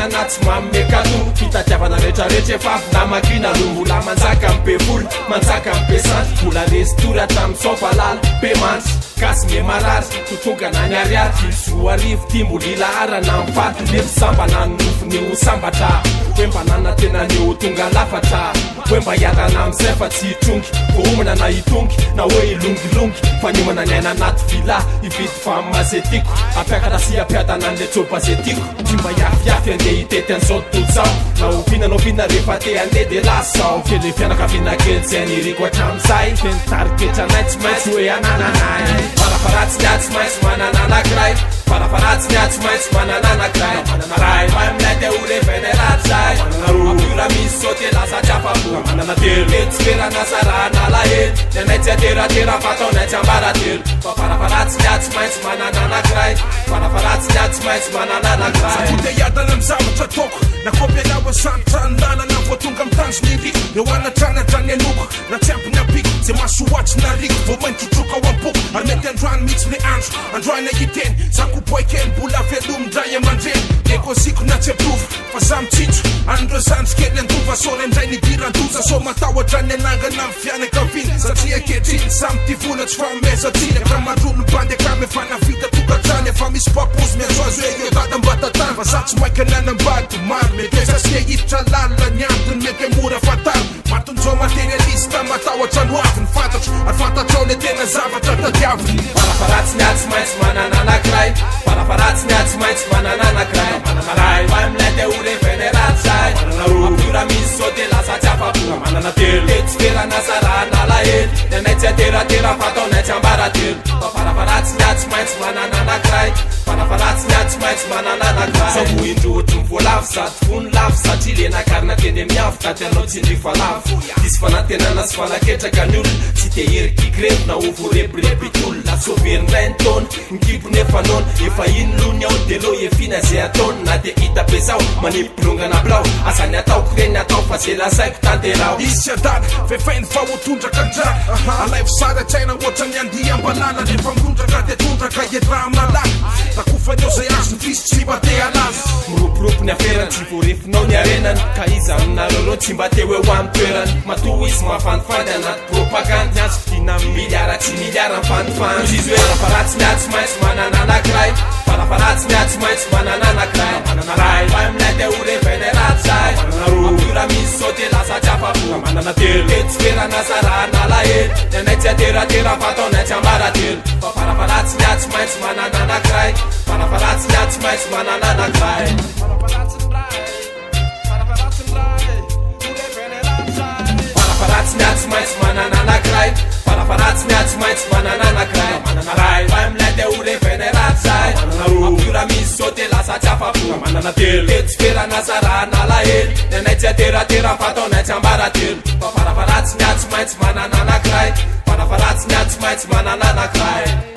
anaty mamekado fitatiavana rehetrarehetra efa namakina lo mbola manjaka ambe folo manjaka ambe santy mbola restora tamin'ny sovalala be mantsy gasy me marary totonga nany ariary izo arivo ty mbola ilaharana mifaty lefy samba nanonofony ho sambatra hoe mba nana tena neo tonga lafatra hoe mba hiarana amizay fa tsy hitrongy vohomana na hitongy na hoe ilongilongy fa niomana ny aina anaty vila hividy fa mazetiko ampiakana sy ampiadana an'le tsobazetiko tsy mba hiafiafy andeha hitety an'izao tontolo zao na ovinanao vina rehefa te andeha de lasao kely fianakaviana kely tsy aniriko hatramizay teny tariketra anay tsy maintsy hoe anananay farafaratsy ny atsy maintsy manana anakiray farafaratsy ny atsy maintsy manana anakiray manana ray fa aminay te ho reveneraty zay manana roa ampiora misy sao te lasatry afabo manana telo mety toerana zarana alahelo ny anay tsy ateratera fataonay tsy ambaratelo fa farafaratsy ny atsy maintsy manana anakiray farafaratsy ny atsy maintsy manana anakiray sakude yadana mzavatra toko na kopyalawa santra nalana voatonga mitanjony riko eo anatranadrany anoko na tsy ampiny apiko ze masoatsy na riko vo maintrotroka ao ampoko ary mety androany mihitsy le andro androany hiteny zakoboikeny mbola velomindray amandreny ekoziko na tsy aprovy fa za mitsitso andro sanjykely andova sore indray nidirandoza so matahoadrany anangana amin'ny fianakaviny satria ankehitriny samy ty vola tsy famezatsiny raha mandrono bandy akamy efa navita tokatrany efa misy papozy miazoazo e io dadambatatany fa za tsy maika nanambady maro mety sasika hiditra lalina ny antony mety mora fatany matonjao materialista matahoatra no aviny fantatro ary fantatrao le tena zavatra tadiaviny farafaratsy ny atsy maintsy manana anakiray farafaratsy ny atsy maintsy manana anakiray manana ray fa aminay te ho reveneraty zay manana roa ampiora misy sao te lasatsy afabo manana telo mety toerana zarana alahelo ny anay tsy ateratera fataonay tsy ambaratelo fa farafaratsy ny atsy maintsy manana anakiray farafaratsy ny atsy maintsy manana anakiray sao indro ohatry mivoalavo sady vony lavo satria le nakarina teny amin'ny avo daty anao tsy indrifa lavo disy fanantenana sy fanaketraka ny olona tsy te herikigrevy na ho voarebirebyty olona soverindray ny taona mikipony efa nona efa iny lony ao de lo efina zay ataony na de hita be zao manipilongana bilao azany ataoko reny atao fa zay lasaiko tanterao izy tsy adady fefainy fa hotondraka ndraka alaivo sara tsaina ohatra ny andia ambalala rehefa mitondraka de tondraka edraha malala takofaneo zay azo ny visy tsy mba te alazo miropiropy ny aferany tsy voarefinao ny arenany ka izy aminareo tsy mba te hoe ho amin'ny toerany matoa izy mahafandifandy anaty propagandy azo fidina miliara tsy miliara mifandifandry izy hoe farafaratsy ny atsy maintsy manana anakiray farafaratsy ny atsy maintsy manana anakiray manana ray fa aminay te ho reveneraty zay manana roa ampiora misy sao te lasatsy afabo manana telo mety toerana zarana alahelo ny anay tsy ateratera fataonay tsy ambaratelo fa farafaratsy ny atsy maintsy manana anakiray farafaratsy ny atsy maintsy manana anakiray farafaratsy ny atsy maintsy manana anakiray farafaratsy ny atsy maintsy manana anakiray manana ray fa aminay te ho reveneraty zay manana roa ampiora misy sao te lasatsy afabo manana telo mety toerana zarana alahelo ny anay tsy ateratera fataonay tsy ambaratelo fa farafaratsy ny atsy maintsy manana anakiray farafaratsy ny atsy maintsy manana anakiray